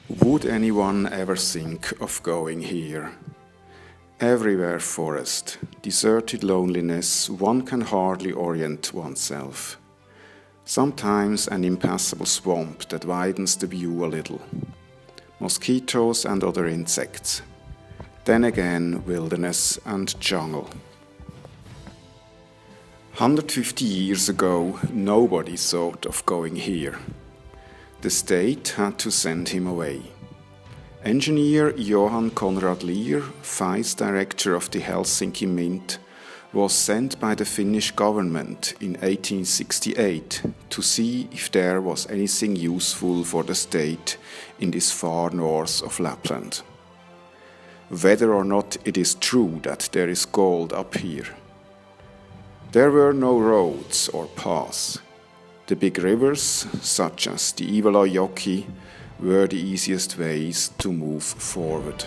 Would anyone ever think of going here? Everywhere forest, deserted loneliness, one can hardly orient oneself. Sometimes an impassable swamp that widens the view a little. Mosquitoes and other insects. Then again, wilderness and jungle. 150 years ago, nobody thought of going here. The state had to send him away. Engineer Johan Conrad Lear, vice director of the Helsinki Mint, was sent by the Finnish government in 1868 to see if there was anything useful for the state in this far north of Lapland. Whether or not it is true that there is gold up here. There were no roads or paths. The big rivers, such as the Ivalojoki, were the easiest ways to move forward.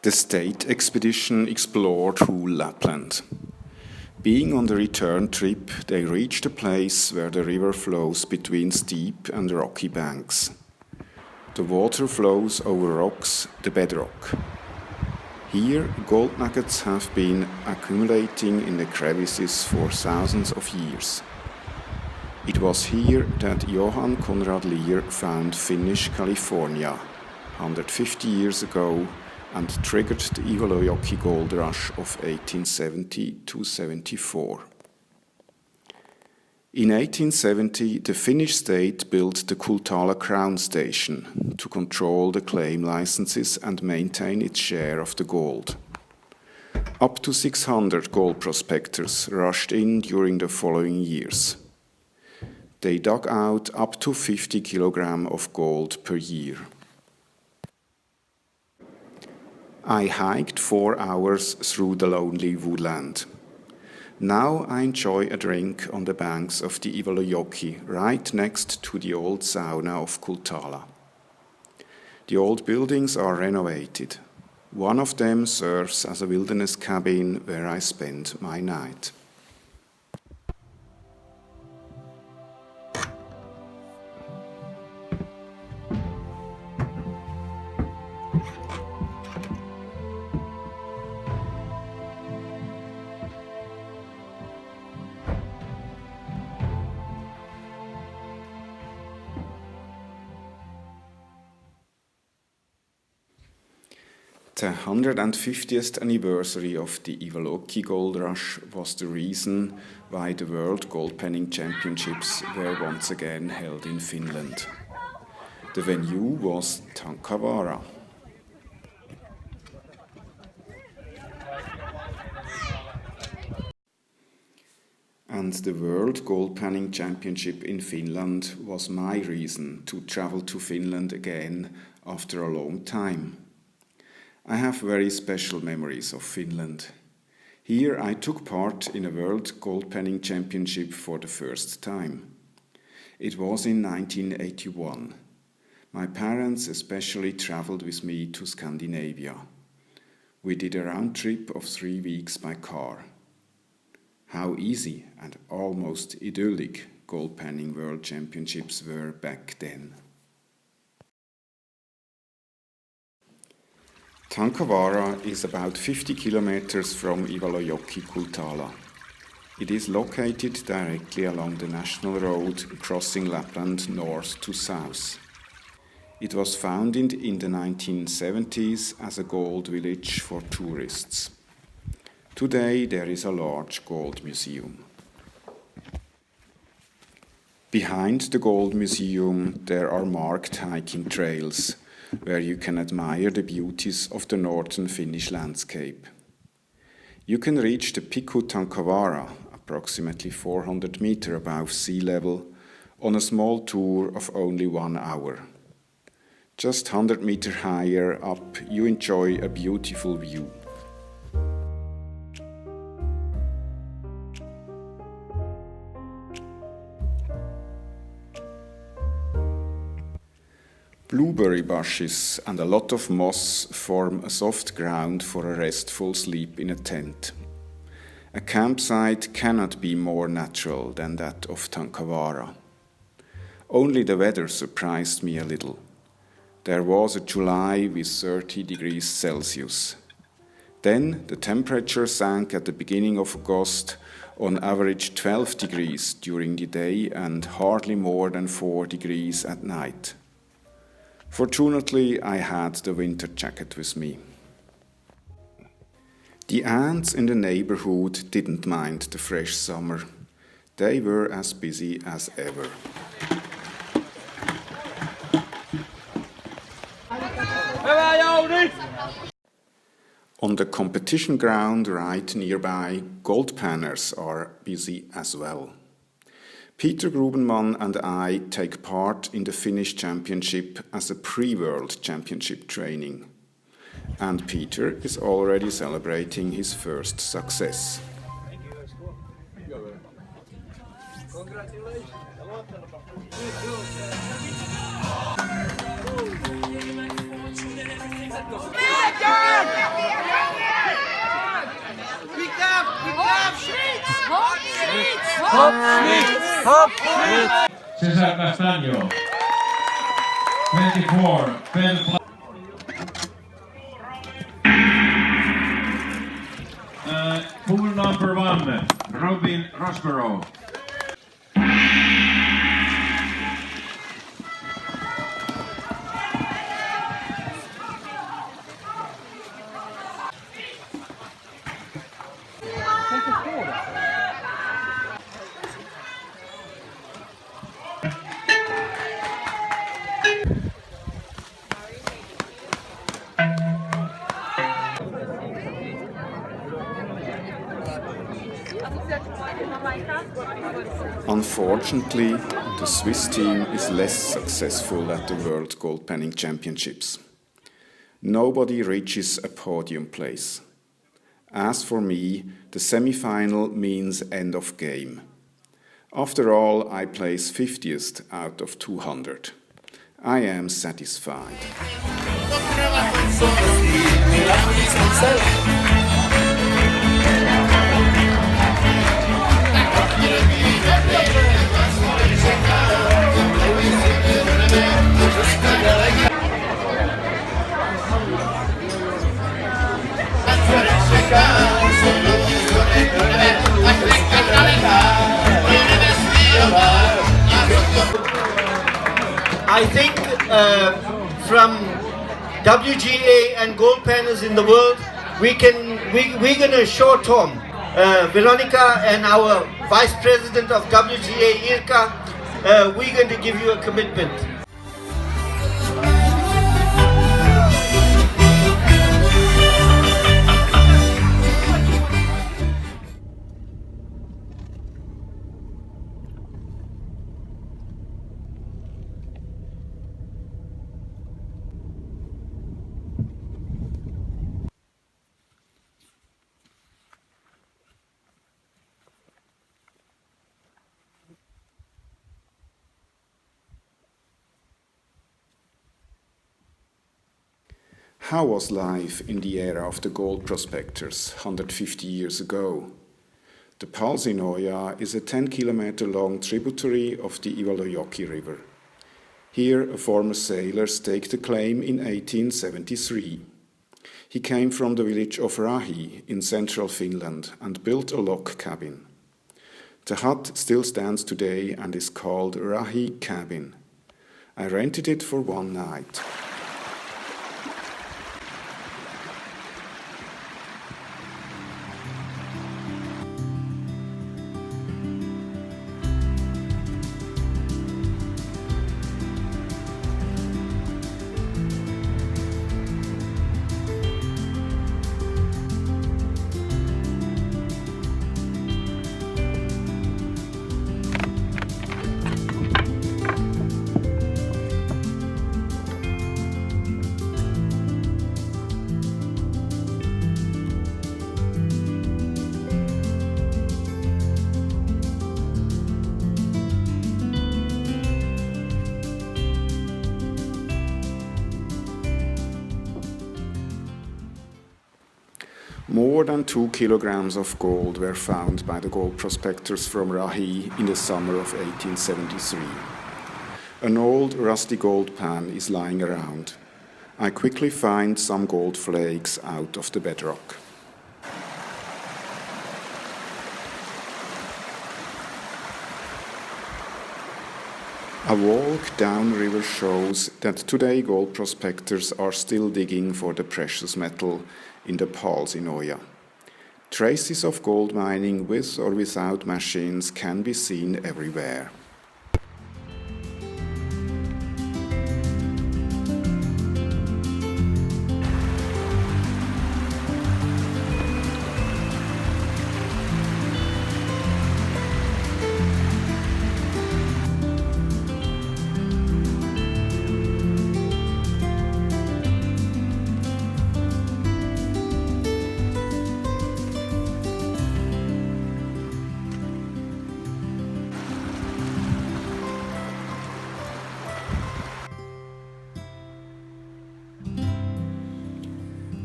The state expedition explored whole Lapland. Being on the return trip, they reached a place where the river flows between steep and rocky banks. The water flows over rocks, the bedrock. Here, gold nuggets have been accumulating in the crevices for thousands of years. It was here that Johan Conrad Lear found Finnish California 150 years ago and triggered the Ivalojoki gold rush of 1870–74. In 1870, the Finnish state built the Kultala Crown Station to control the claim licenses and maintain its share of the gold. Up to 600 gold prospectors rushed in during the following years. They dug out up to 50 kilograms of gold per year. I hiked 4 hours through the lonely woodland. Now I enjoy a drink on the banks of the Ivalojoki, right next to the old sauna of Kultala. The old buildings are renovated. One of them serves as a wilderness cabin where I spend my night. The 150th anniversary of the Ivalojoki gold rush was the reason why the World Goldpanning Championships were once again held in Finland. The venue was Tankavaara. And the World Goldpanning Championship in Finland was my reason to travel to Finland again after a long time. I have very special memories of Finland. Here I took part in a World Goldpanning Championship for the first time. It was in 1981. My parents especially traveled with me to Scandinavia. We did a round trip of 3 weeks by car. How easy and almost idyllic Goldpanning World Championships were back then. Tankavaara is about 50 kilometers from Ivalojoki Kultala. It is located directly along the national road crossing Lapland north to south. It was founded in the 1970s as a gold village for tourists. Today there is a large gold museum. Behind the gold museum there are marked hiking trails, where you can admire the beauties of the northern Finnish landscape. You can reach the Pikku Tankavaara, approximately 400 meters above sea level, on a small tour of only 1 hour. Just 100 meters higher up, you enjoy a beautiful view. Blueberry bushes and a lot of moss form a soft ground for a restful sleep in a tent. A campsite cannot be more natural than that of Tankavaara. Only the weather surprised me a little. There was a July with 30 degrees Celsius. Then the temperature sank at the beginning of August, on average 12 degrees during the day and hardly more than 4 degrees at night. Fortunately, I had the winter jacket with me. The ants in the neighborhood didn't mind the fresh summer. They were as busy as ever. On the competition ground right nearby, goldpanners are busy as well. Peter Grubenmann and I take part in the Finnish championship as a pre-World Championship training. And Peter is already celebrating his first success. Congratulations. Cesar Castaño, 24, pen pool number 1, Robin Rosborough. Unfortunately, the Swiss team is less successful at the World Goldpanning Championships. Nobody reaches a podium place. As for me, the semi-final means end of game. After all, I place 50th out of 200. I am satisfied. I think from WGA and goldpanners in the world, we're gonna show Tom, Veronica and our Vice President of WGA, Irka, we're going to give you a commitment. How was life in the era of the gold prospectors 150 years ago? The Palsinoja is a 10-kilometer long tributary of the Ivalojoki-River. Here a former sailor staked a claim in 1873. He came from the village of Rahee in central Finland and built a log cabin. The hut still stands today and is called Rahee-Cabin. I rented it for one night. More than 2 kilograms of gold were found by the gold prospectors from Rahee in the summer of 1873. An old rusty gold pan is lying around. I quickly find some gold flakes out of the bedrock. A walk downriver shows that today gold prospectors are still digging for the precious metal in the Pals in Oya. Traces of gold mining with or without machines can be seen everywhere.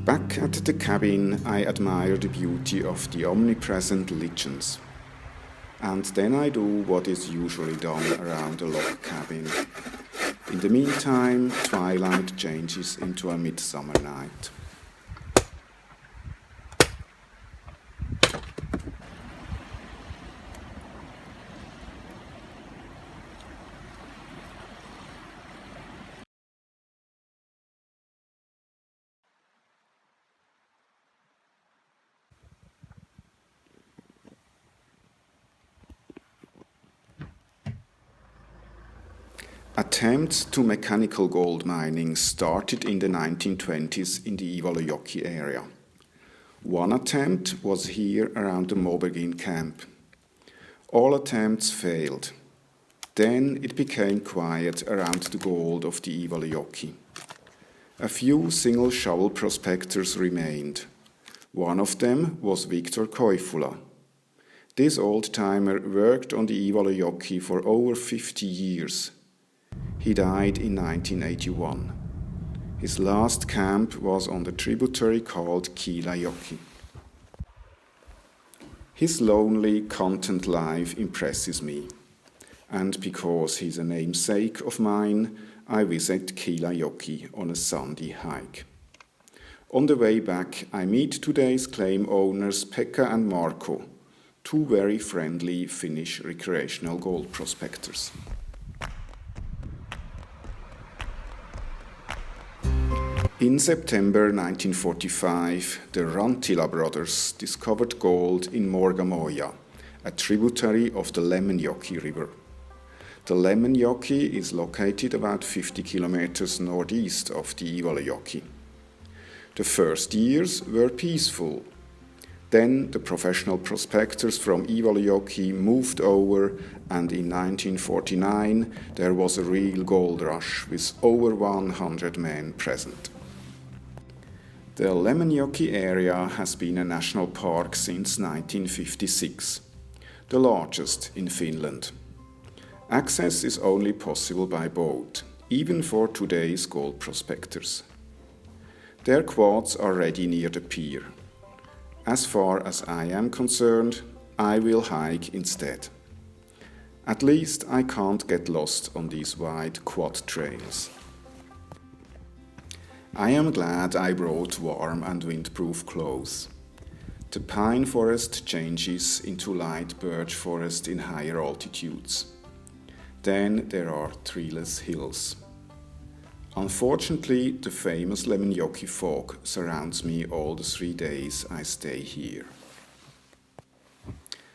Back at the cabin, I admire the beauty of the omnipresent lichens. And then I do what is usually done around a log cabin. In the meantime, twilight changes into a midsummer night. Attempts to mechanical gold mining started in the 1920s in the Ivalojoki area. One attempt was here around the Mobergin camp. All attempts failed. Then it became quiet around the gold of the Ivalojoki. A few single shovel prospectors remained. One of them was Victor Koifula. This old-timer worked on the Ivalojoki for over 50 years. He died in 1981. His last camp was on the tributary called Kiilajoki. His lonely, content life impresses me, and because he's a namesake of mine, I visit Kiilajoki on a Sunday hike. On the way back, I meet today's claim owners Pekka and Marko, two very friendly Finnish recreational gold prospectors. In September 1945, the Ranttila brothers discovered gold in Morgamoja, a tributary of the Lemmenjoki-River. The Lemmenjoki is located about 50 kilometers northeast of the Ivalojoki. The first years were peaceful. Then the professional prospectors from Ivalojoki moved over, and in 1949 there was a real gold rush with over 100 men present. The Lemmenjoki area has been a national park since 1956, the largest in Finland. Access is only possible by boat, even for today's gold prospectors. Their quads are ready near the pier. As far as I am concerned, I will hike instead. At least I can't get lost on these wide quad trails. I am glad I brought warm and windproof clothes. The pine forest changes into light birch forest in higher altitudes. Then there are treeless hills. Unfortunately, the famous Lemmenjoki fog surrounds me all the 3 days I stay here.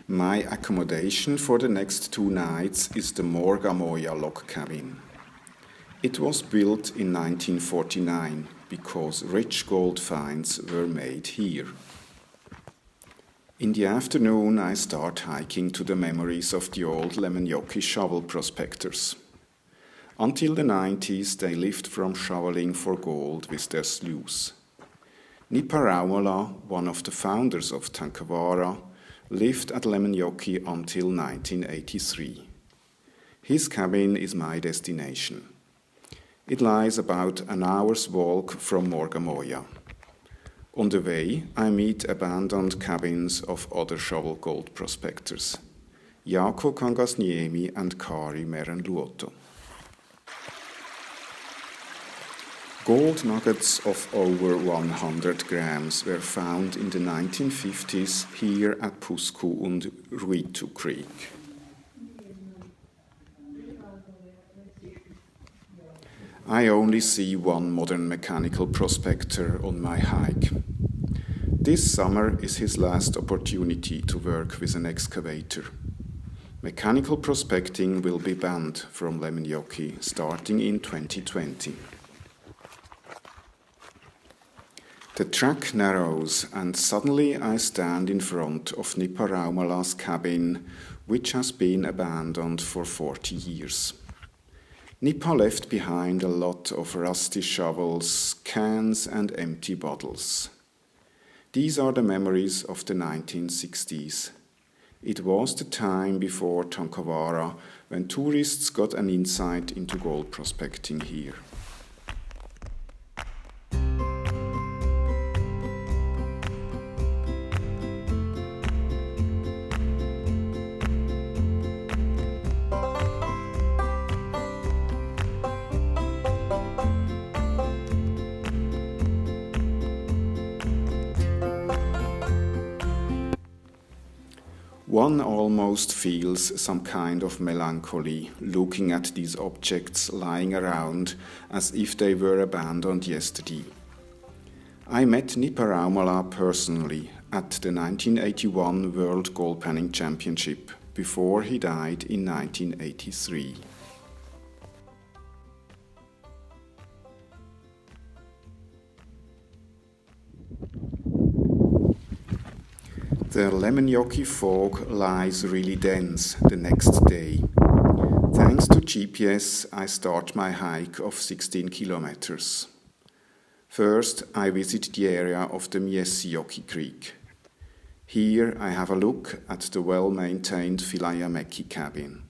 My accommodation for the next 2 nights is the Morgamoja log cabin. It was built in 1949 because rich gold finds were made here. In the afternoon, I start hiking to the memories of the old Lemmenjoki shovel prospectors. Until the 90s, they lived from shoveling for gold with their sloughs. Nipa Rauhala, one of the founders of Tankavaara, lived at Lemmenjoki until 1983. His cabin is my destination. It lies about an hour's walk from Morgamoja. On the way, I meet abandoned cabins of other shovel gold prospectors, Jaakko Kangasniemi and Kari Merenluoto. Gold nuggets of over 100 grams were found in the 1950s here at Pusku and Ruitu Creek. I only see one modern mechanical prospector on my hike. This summer is his last opportunity to work with an excavator. Mechanical prospecting will be banned from Lemmenjoki starting in 2020. The track narrows and suddenly I stand in front of Nippa Raumala's cabin, which has been abandoned for 40 years. Nippa left behind a lot of rusty shovels, cans and empty bottles. These are the memories of the 1960s. It was the time before Tankavaara, when tourists got an insight into gold prospecting here. One almost feels some kind of melancholy looking at these objects lying around as if they were abandoned yesterday. I met Nippa Raumala personally at the 1981 World Goldpanning Championship before he died in 1983. The Lemmenjoki fog lies really dense the next day. Thanks to GPS, I start my hike of 16 kilometers. First, I visit the area of the Miessioki Creek. Here I have a look at the well-maintained Rahee-Cabin.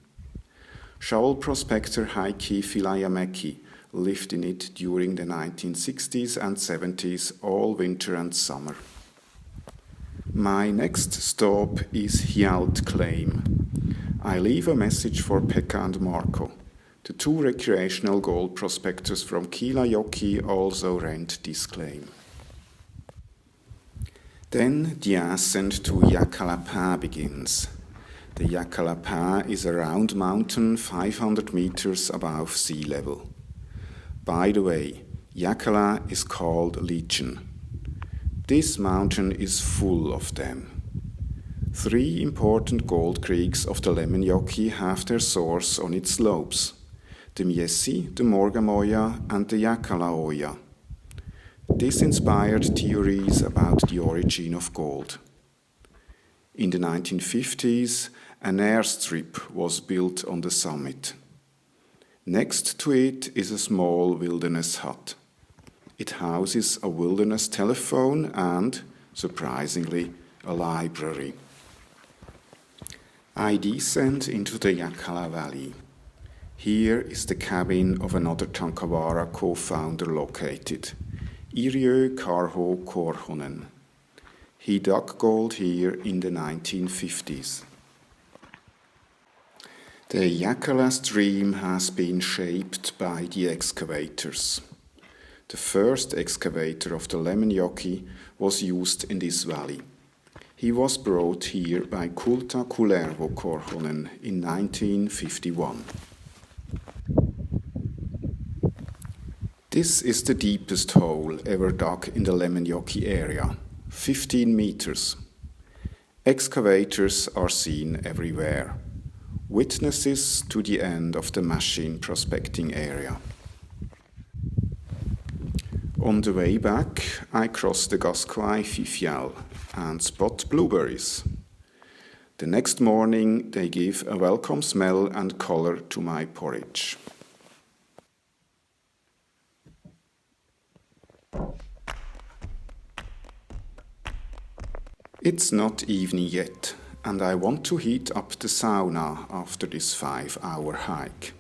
Shovel prospector Heikki Rahee-Cabin lived in it during the 1960s and 70s all winter and summer. My next stop is Hjaalt Claim. I leave a message for Pekka and Marco. The two recreational gold prospectors from Kiilajoki also rent this claim. Then the ascent to Jakala begins. The Jakala is a round mountain 500 meters above sea level. By the way, Jakala is called Legion. This mountain is full of them. 3 important gold creeks of the Lemmenjoki have their source on its slopes: the Miessi, the Morgamoja and the Jakalaoja. This inspired theories about the origin of gold. In the 1950s, an airstrip was built on the summit. Next to it is a small wilderness hut. It houses a wilderness telephone and, surprisingly, a library. I descend into the Jakala Valley. Here is the cabin of another Tankavaara co-founder located, Yrjö Karho Korhonen. He dug gold here in the 1950s. The Jakala stream has been shaped by the excavators. The first excavator of the Lemmenjoki was used in this valley. He was brought here by Kulta Kullervo Korhonen in 1951. This is the deepest hole ever dug in the Lemmenjoki area, 15 meters. Excavators are seen everywhere, witnesses to the end of the machine prospecting area. On the way back, I cross the Gasquai Fifjal and spot blueberries. The next morning, they give a welcome smell and color to my porridge. It's not evening yet, and I want to heat up the sauna after this 5-hour hike.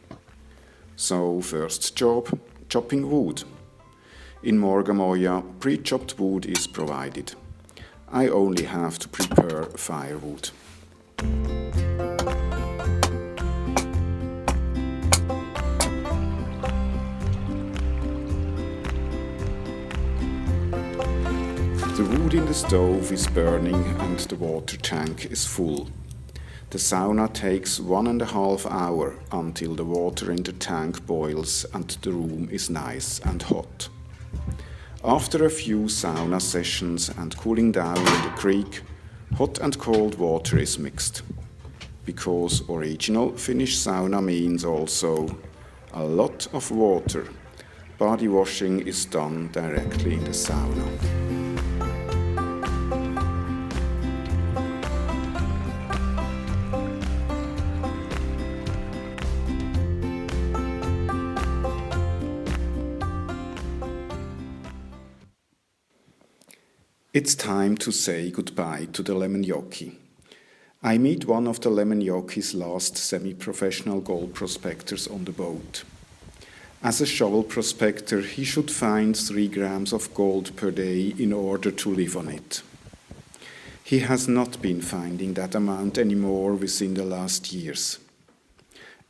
So, first job, chopping wood. In Morgamoja, pre-chopped wood is provided. I only have to prepare firewood. The wood in the stove is burning and the water tank is full. The sauna takes 1.5 hours until the water in the tank boils and the room is nice and hot. After a few sauna sessions and cooling down in the creek, hot and cold water is mixed. Because original Finnish sauna means also a lot of water. Body washing is done directly in the sauna. It's time to say goodbye to the Lemmenjoki. I meet one of the Lemmenjoki's last semi-professional gold prospectors on the boat. As a shovel prospector, he should find 3 grams of gold per day in order to live on it. He has not been finding that amount anymore within the last years.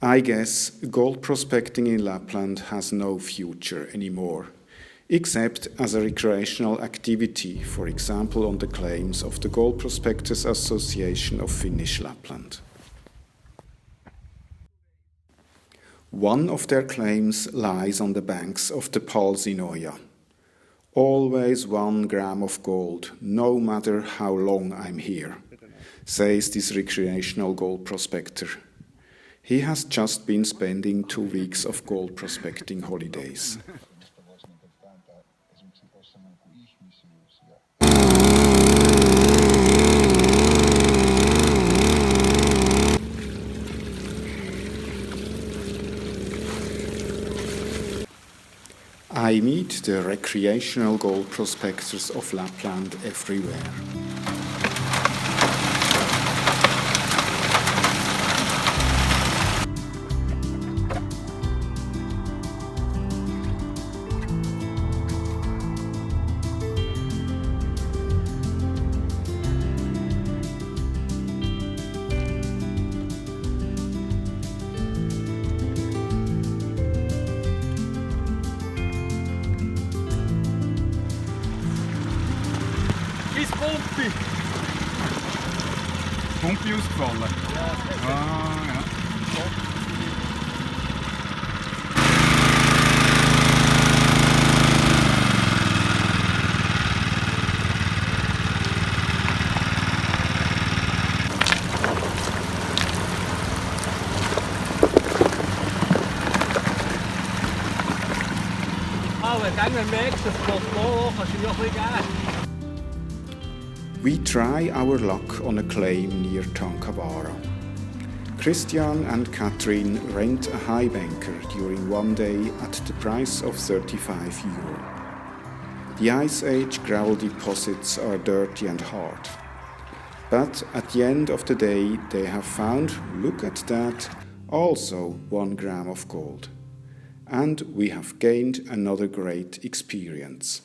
I guess gold prospecting in Lapland has no future anymore, except as a recreational activity, for example on the claims of the Gold Prospectors Association of Finnish Lapland. One of their claims lies on the banks of the Palsinoja. Always 1 gram of gold, no matter how long I'm here, says this recreational gold prospector. He has just been spending 2 weeks of gold prospecting holidays. I meet the recreational gold prospectors of Lapland everywhere. Pumpe ausgefallen? Ja. Ah, ja. We try our luck on a claim near Tankavaara. Christian and Catherine rent a high banker during one day at the price of €35. The Ice Age gravel deposits are dirty and hard. But at the end of the day they have found, look at that, also 1 gram of gold. And we have gained another great experience.